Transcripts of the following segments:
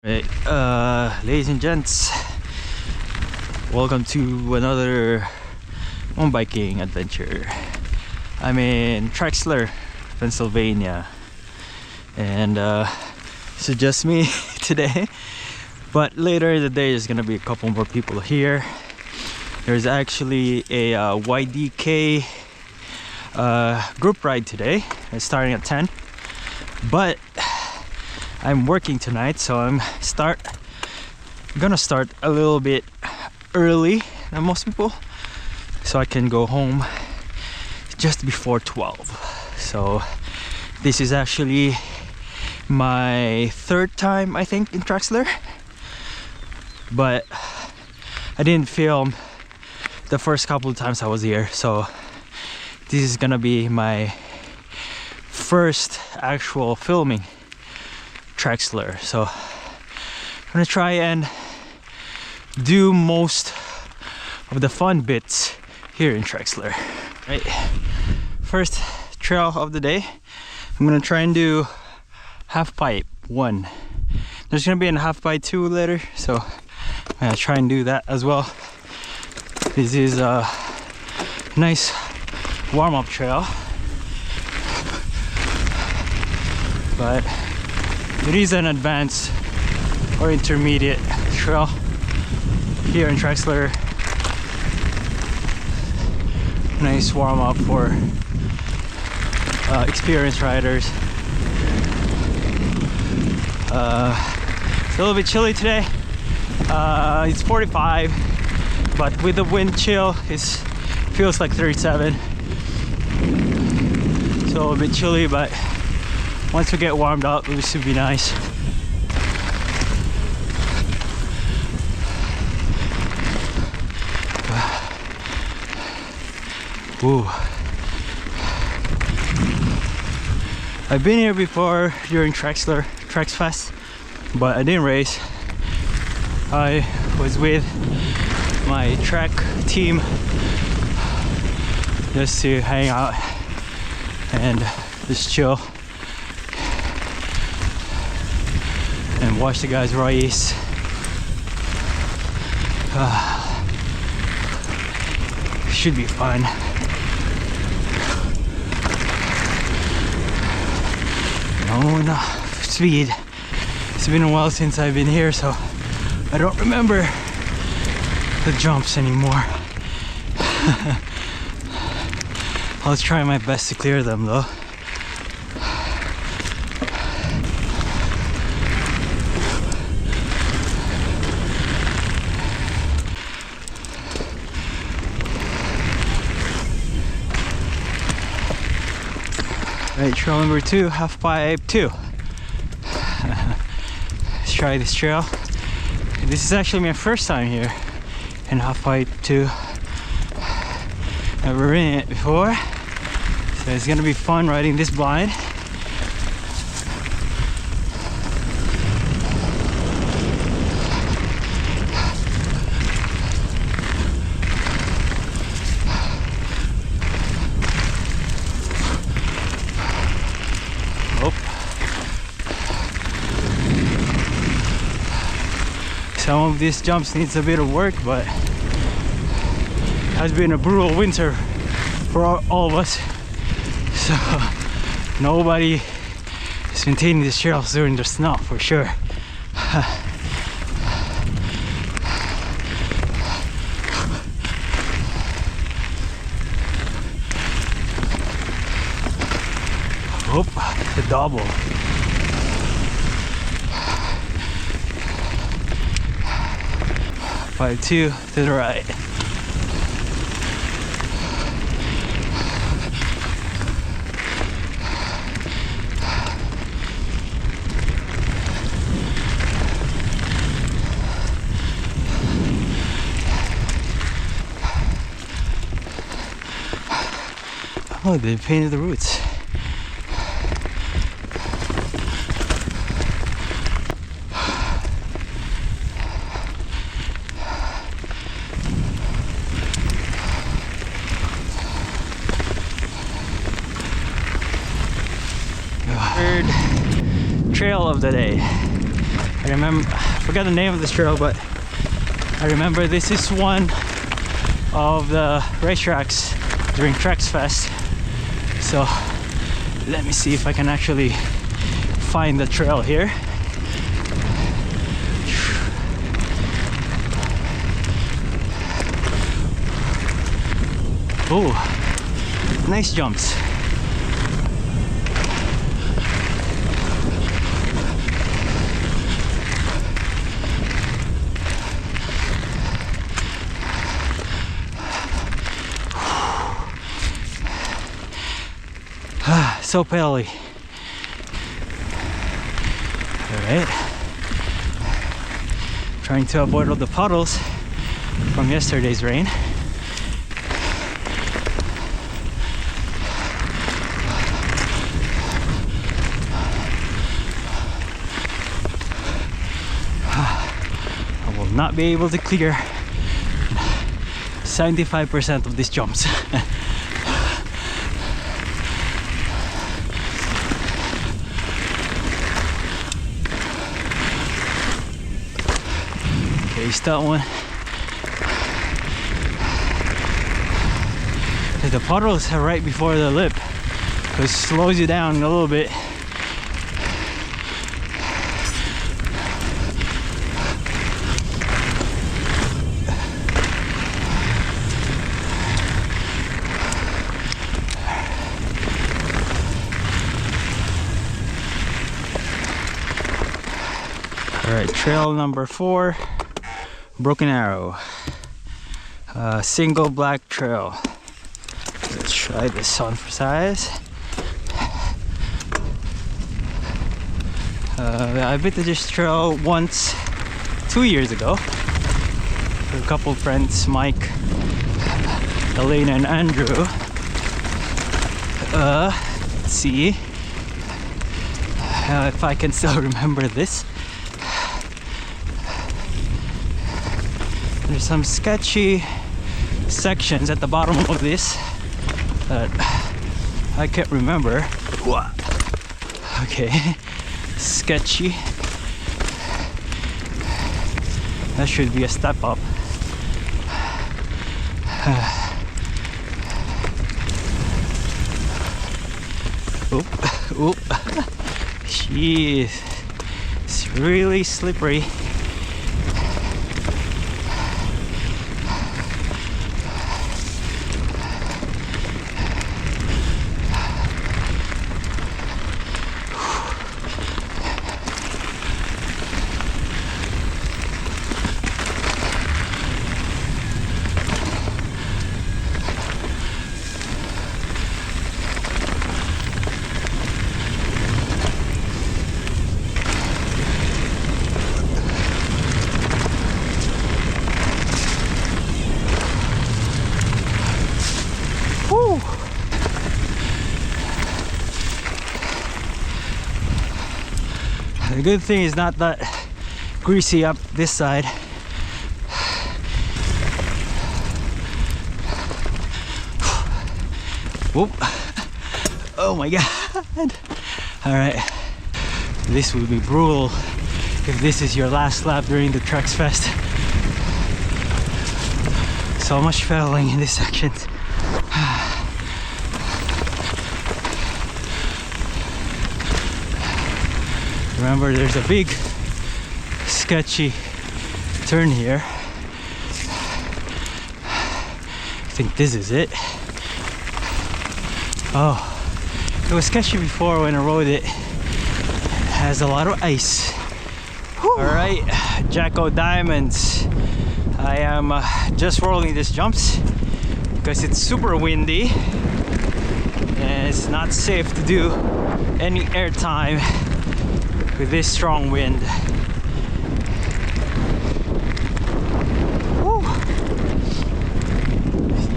Hey, ladies and gents, welcome to another mountain biking adventure. I'm in Trexler, Pennsylvania, and it's just me today. But later in the day, there's gonna be a couple more people here. There's actually a YDK group ride today. It's starting at 10, but I'm working tonight, so I'm gonna start a little bit early than most people, so I can go home just before 12. So this is actually my third time, I think, in Trexler, but I didn't film the first couple of times I was here, so this is gonna be my first actual filming Trexler. So I'm gonna try and do most of the fun bits here in Trexler. Right, first trail of the day, I'm gonna try and do half pipe 1. There's gonna be a half pipe 2 later, so I'm gonna try and do that as well. This is a nice warm-up trail, but it is an advanced or intermediate trail here in Trexler. Nice warm up for experienced riders. It's a little bit chilly today. It's 45, but with the wind chill, it feels like 37. So a bit chilly, but once we get warmed up, it should be nice. Ooh. I've been here before during Trexler Trex Fest, but I didn't race. I was with my trek team just to hang out and just chill and watch the guys race. Should be fun. No enough speed. It's been a while since I've been here, so I don't remember the jumps anymore. I'll try my best to clear them though. Right, trail number 2, half pipe 2. Let's try this trail. This is actually my first time here in half pipe 2. Never ridden it before, so it's gonna be fun riding this blind. Some of these jumps needs a bit of work, but it has been a brutal winter for all of us, so nobody is maintaining these trails during the snow for sure. Oh, the double. Pipe 2 to the right. Oh, they painted the roots. Third trail of the day. I forgot the name of this trail, but I remember this is one of the racetracks during Trexfest. So let me see if I can actually find the trail here. Oh, nice jumps. So pedally. Alright. Trying to avoid all the puddles from yesterday's rain. I will not be able to clear 75% of these jumps. That one. The puddles are right before the lip, so it slows you down a little bit. All right, trail number 4. Broken Arrow, single black trail. Let's try this on for size. I've been to this trail once 2 years ago with a couple friends, Mike, Elena, and Andrew. Let's see if I can still remember this. There's some sketchy sections at the bottom of this that I can't remember. Okay, sketchy. That should be a step up. Oop, oop. Jeez, it's really slippery. The good thing is not that greasy up this side. Whoop. Oh my god. Alright. This will be brutal if this is your last lap during the Trex Fest. So much pedaling in this section. Remember, there's a big sketchy turn here. I think this is it. Oh, it was sketchy before when I rode it. It has a lot of ice. Alright, Jacko Diamonds. I am just rolling these jumps because it's super windy and it's not safe to do any airtime with this strong wind. Woo.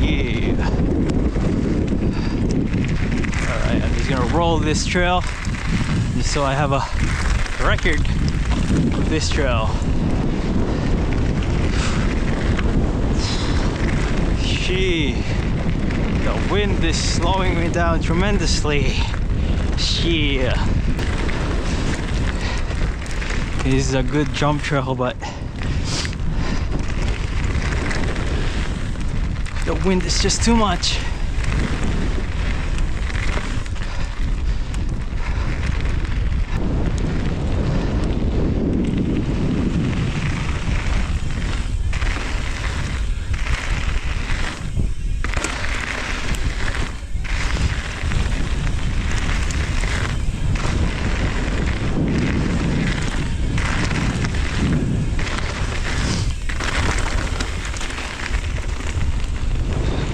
Yeah. Alright, I'm just gonna roll this trail just so I have a record of this trail. Gee, the wind is slowing me down tremendously. Yeah. This is a good jump trail, but the wind is just too much.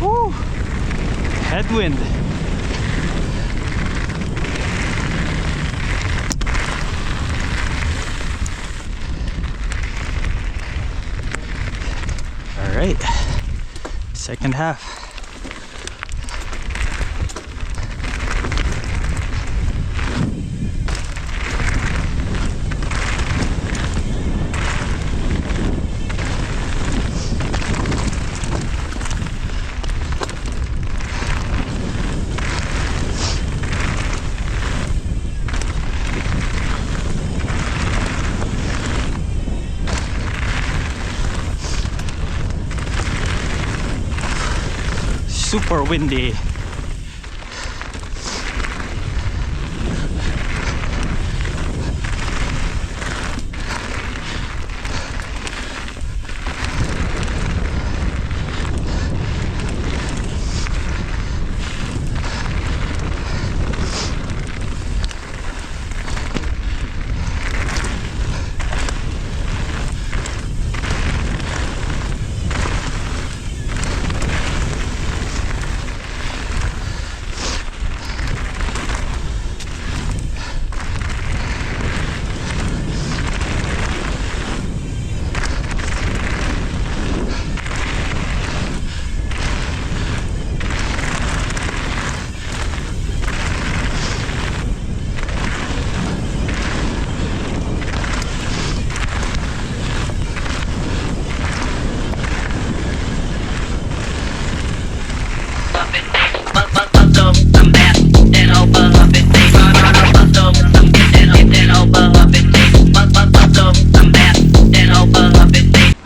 Woo! Headwind. All right, second half. Super windy.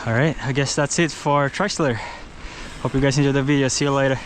Alright, I guess that's it for Trexler. Hope you guys enjoyed the video. See you later.